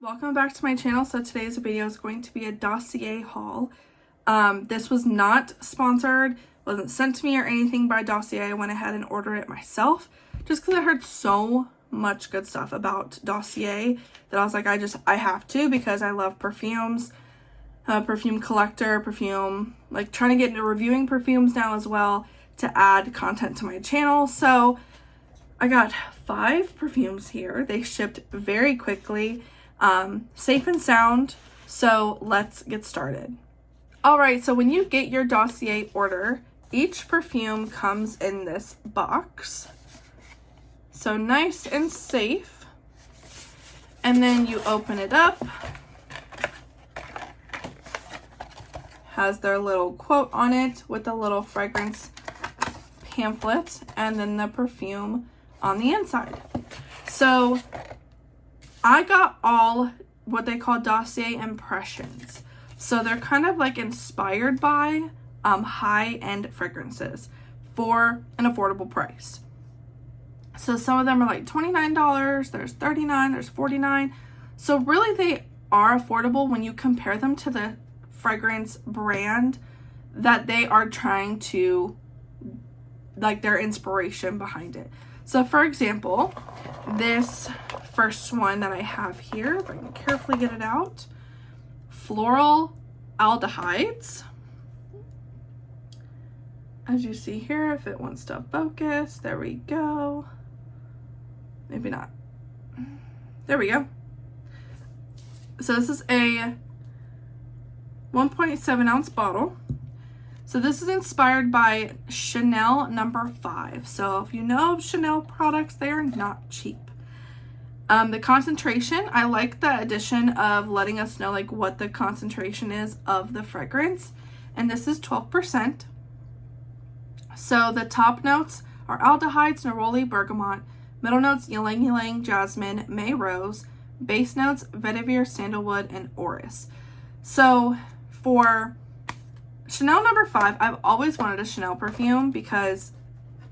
Welcome back to my channel. So today's video is going to be a Dossier haul. This was not sponsored, wasn't sent to me or anything by Dossier. I went ahead and ordered it myself just because I heard so much good stuff about Dossier that I was like, I have to, because I love perfumes, perfume collector, perfume, like trying to get into reviewing perfumes now as well to add content to my channel. So I got 5 perfumes here. They shipped very quickly. Safe and sound, so let's get started. Alright, so when you get your Dossier order, each perfume comes in this box. So nice and safe. And then you open it up. Has their little quote on it with a little fragrance pamphlet and then the perfume on the inside. So I got all what they call Dossier impressions. So they're kind of like inspired by high-end fragrances for an affordable price. So some of them are like $29, there's $39, there's $49. So really they are affordable when you compare them to the fragrance brand that they are trying to, like, their inspiration behind it. So for example, this first one that I have here, if I can carefully get it out, floral aldehydes. As you see here, if it wants to focus, there we go. Maybe not. There we go. So this is a 1.7 ounce bottle. So this is inspired by Chanel No. 5. So if you know of Chanel products, they are not cheap. The concentration, I like the addition of letting us know like what the concentration is of the fragrance. And this is 12%. So the top notes are aldehydes, neroli, bergamot. Middle notes, ylang ylang, jasmine, may rose. Base notes, vetiver, sandalwood, and orris. So for Chanel No. 5, I've always wanted a Chanel perfume because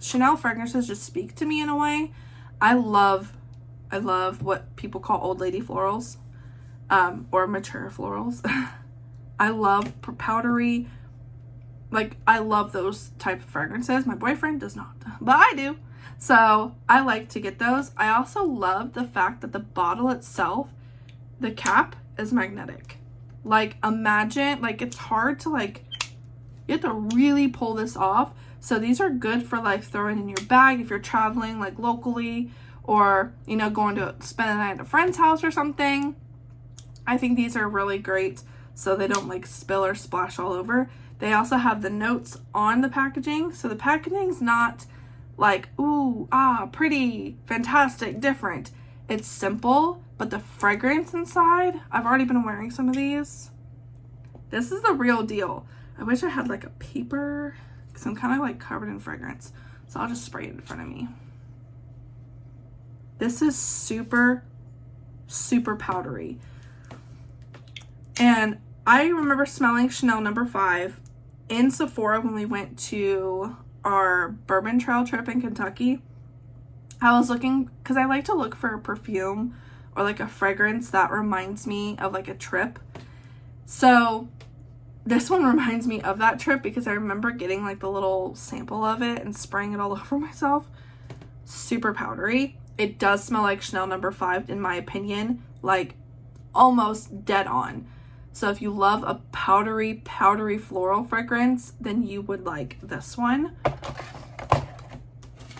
Chanel fragrances just speak to me in a way. I love what people call old lady florals, or mature florals. I love powdery, like I love those type of fragrances. My boyfriend does not, but I do. So I like to get those. I also love the fact that the bottle itself, the cap is magnetic. Like imagine, like it's hard to like, you have to really pull this off. So these are good for like throwing in your bag if you're traveling like locally, or you know, going to spend the night at a friend's house or something. I think these are really great so they don't like spill or splash all over. They also have the notes on the packaging. So the packaging's not like, ooh, ah, pretty, fantastic, different. It's simple, but the fragrance inside, I've already been wearing some of these. This is the real deal. I wish I had like a paper because I'm kind of like covered in fragrance. So I'll just spray it in front of me. This is super, super powdery. And I remember smelling Chanel No. 5 in Sephora when we went to our Bourbon Trail trip in Kentucky. I was looking, because I like to look for a perfume or like a fragrance that reminds me of like a trip. So this one reminds me of that trip because I remember getting like the little sample of it and spraying it all over myself. Super powdery. It does smell like Chanel No. 5 in my opinion, like almost dead on. So if you love a powdery floral fragrance, then you would like this one.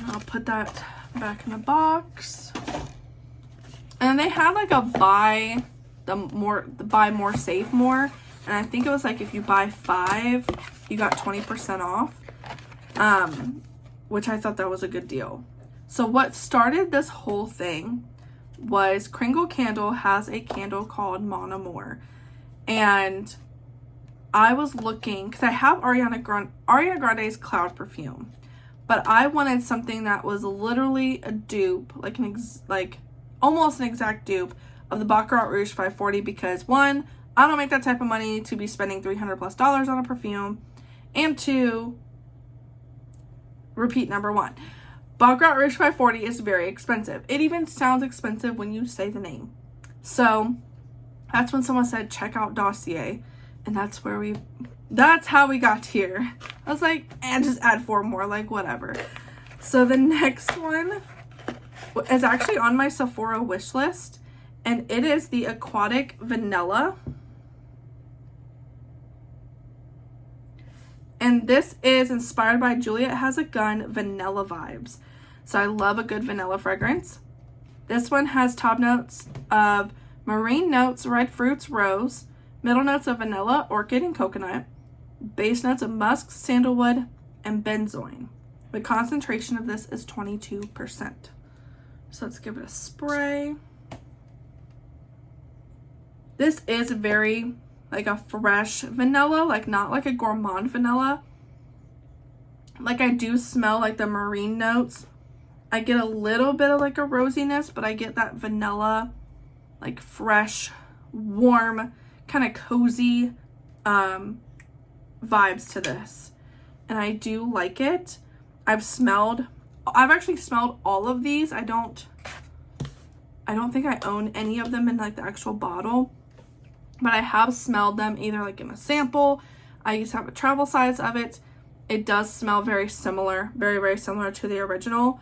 I'll put that back in the box. And they had like a buy more save more. And I think it was like if you buy 5, you got 20% off. Which I thought that was a good deal. So what started this whole thing was Kringle Candle has a candle called Mon Amour. And I was looking, because I have Ariana Grande's Cloud perfume. But I wanted something that was literally a dupe, like almost an exact dupe of the Baccarat Rouge 540, because 1, I don't make that type of money to be spending $300+ on a perfume, and 2, repeat number 1, Baccarat Rouge 540 is very expensive. It even sounds expensive when you say the name. So That's when someone said, check out Dossier. And that's how we got here. I was like, and just add 4 more, like whatever. So the next one is actually on my Sephora wish list. And it is the Aquatic Vanilla. And this is inspired by Juliet Has a Gun vanilla vibes. So I love a good vanilla fragrance. This one has top notes of marine notes, red fruits, rose, middle notes of vanilla, orchid, and coconut, base notes of musk, sandalwood, and benzoin. The concentration of this is 22%. So let's give it a spray. This is very like a fresh vanilla, like not like a gourmand vanilla. Like I do smell like the marine notes. I get a little bit of like a rosiness, but I get that vanilla, like fresh, warm, kind of cozy vibes to this. And I do like it. I've actually smelled all of these. I don't think I own any of them in like the actual bottle. But I have smelled them either like in a sample. I used to have a travel size of it. It does smell very similar, very, very similar to the original.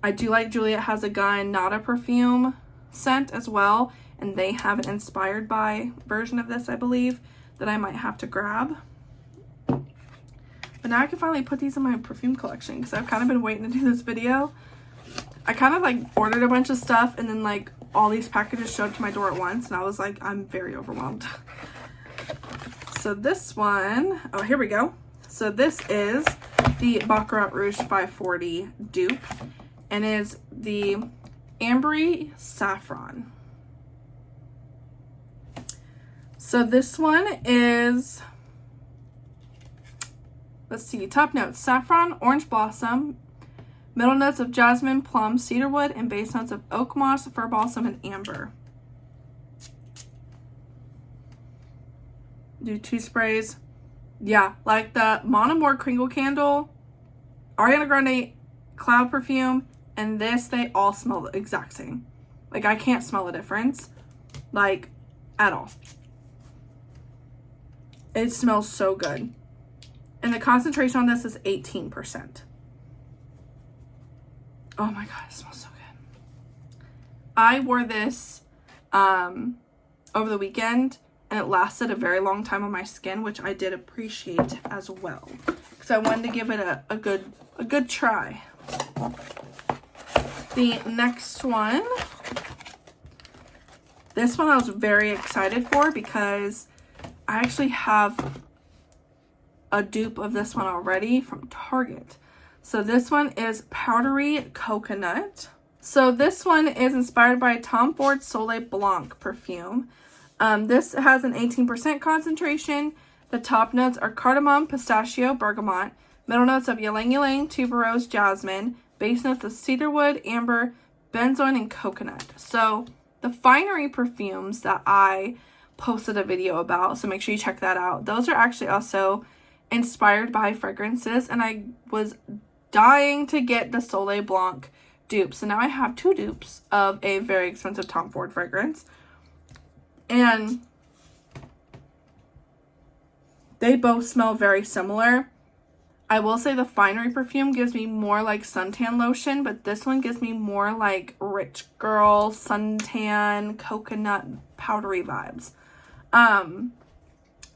I do like Juliet Has a Gun, not a perfume scent as well. And they have an inspired by version of this, I believe, that I might have to grab. But now I can finally put these in my perfume collection because I've kind of been waiting to do this video. I kind of like ordered a bunch of stuff and then like all these packages showed up to my door at once and I was like, I'm very overwhelmed. So this one, oh, here we go. So this is the Baccarat Rouge 540 dupe and is the Ambery Saffron. So this one is, let's see, top notes, saffron, orange blossom, middle notes of jasmine, plum, cedarwood, and base notes of oak moss, fir balsam, and amber. Do 2 sprays. Yeah, like the Mon Amour Kringle Candle, Ariana Grande Cloud Perfume, and this, they all smell the exact same. Like, I can't smell a difference, like, at all. It smells so good. And the concentration on this is 18%. Oh my god, it smells so good. I wore this over the weekend and it lasted a very long time on my skin, which I did appreciate as well. Because I wanted to give it a good try. The next one, this one I was very excited for because I actually have a dupe of this one already from Target. So this one is Powdery Coconut. So this one is inspired by Tom Ford Soleil Blanc perfume. This has an 18% concentration. The top notes are cardamom, pistachio, bergamot, middle notes of ylang ylang, tuberose, jasmine, base notes of cedarwood, amber, benzoin, and coconut. So the Finery perfumes that I posted a video about, so make sure you check that out. Those are actually also inspired by fragrances, and I was dying to get the Soleil Blanc dupe. So now I have 2 dupes of a very expensive Tom Ford fragrance. And they both smell very similar. I will say the Finery perfume gives me more like suntan lotion, but this one gives me more like rich girl, suntan, coconut, powdery vibes.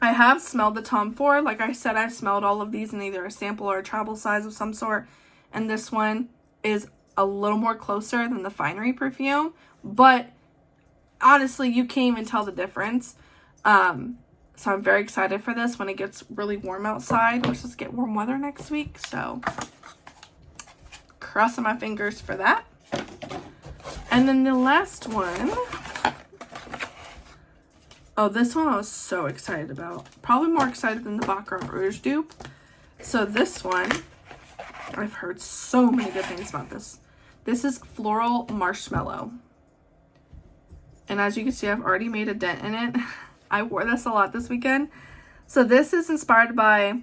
I have smelled the Tom Ford. Like I said, I've smelled all of these in either a sample or a travel size of some sort. And this one is a little more closer than the Finery perfume. But honestly, you can't even tell the difference. So I'm very excited for this when it gets really warm outside. We're supposed to get warm weather next week. So crossing my fingers for that. And then the last one. Oh, this one I was so excited about. Probably more excited than the Baccarat Rouge dupe. So this one, I've heard so many good things about this. This is Floral Marshmallow. And as you can see, I've already made a dent in it. I wore this a lot this weekend. So this is inspired by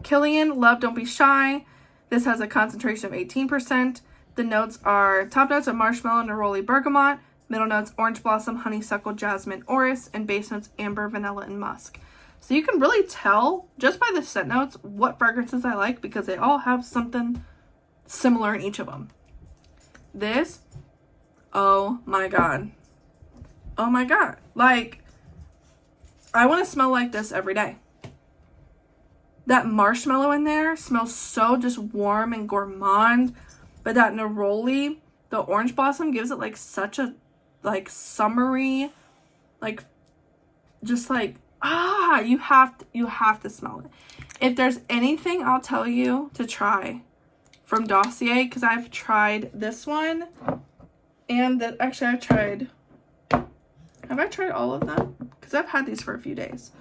Killian, Love Don't Be Shy. This has a concentration of 18%. The notes are top notes of marshmallow, neroli, bergamot, Middle notes, orange blossom, honeysuckle, jasmine, orris, and base notes, amber, vanilla, and musk. So you can really tell just by the scent notes what fragrances I like because they all have something similar in each of them. This, oh my God. Oh my God. Like, I want to smell like this every day. That marshmallow in there smells so just warm and gourmand. But that neroli, the orange blossom gives it like such a like summery, like just like you have to smell it. If there's anything I'll tell you to try from Dossier, because I've tried this one and that actually have I tried all of them? Because I've had these for a few days.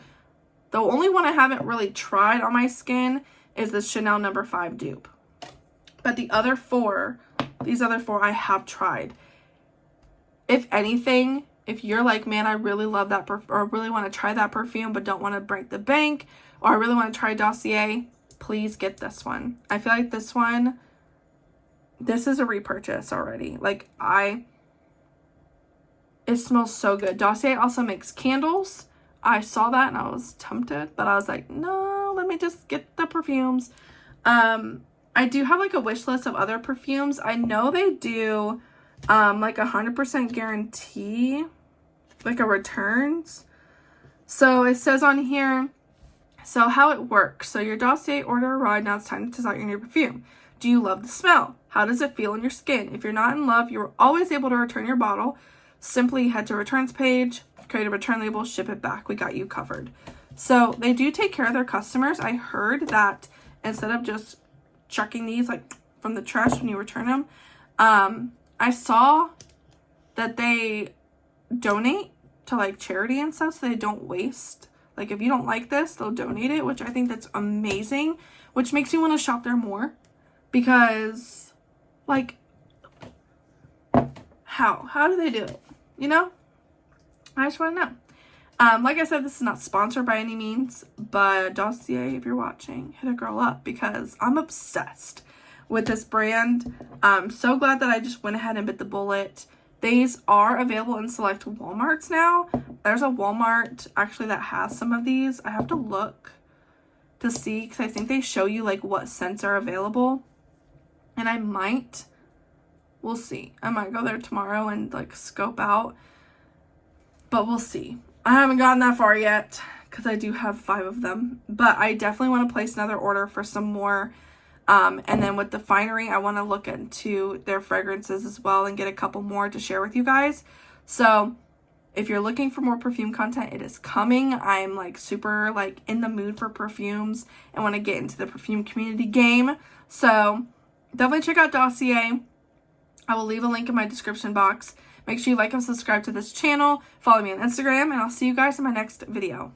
The only one I haven't really tried on my skin is the Chanel No. 5 dupe. But these other four I have tried. If anything, if you're like, man, I really love that or really want to try that perfume but don't want to break the bank, or I really want to try Dossier, please get this one. I feel like this is a repurchase already. Like, it smells so good. Dossier also makes candles. I saw that and I was tempted, but I was like, no, let me just get the perfumes. I do have like a wish list of other perfumes. I know they do like 100% guarantee, like a returns. So it says on here, so how it works. So your Dossier order arrived. Now it's time to test out your new perfume. Do you love the smell? How does it feel in your skin? If you're not in love, you're always able to return your bottle. Simply head to returns page, create a return label, ship it back. We got you covered. So they do take care of their customers. I heard that instead of just chucking these like from the trash when you return them, I saw that they donate to like charity and stuff so they don't waste. Like if you don't like this, they'll donate it, which I think that's amazing, which makes me want to shop there more because like how do they do it? You know? I just want to know. Like I said, this is not sponsored by any means, but Dossier, if you're watching, hit a girl up because I'm obsessed with this brand. I'm so glad that I just went ahead and bit the bullet. These are available in select Walmarts now. There's a Walmart actually that has some of these. I have to look to see because I think they show you like what scents are available. And we'll see. I might go there tomorrow and like scope out. But we'll see. I haven't gotten that far yet because I do have 5 of them. But I definitely want to place another order for some more. And then with the Finery, I want to look into their fragrances as well and get a couple more to share with you guys. So if you're looking for more perfume content, it is coming. I'm like super like in the mood for perfumes and want to get into the perfume community game. So definitely check out Dossier. I will leave a link in my description box. Make sure you like and subscribe to this channel. Follow me on Instagram, and I'll see you guys in my next video.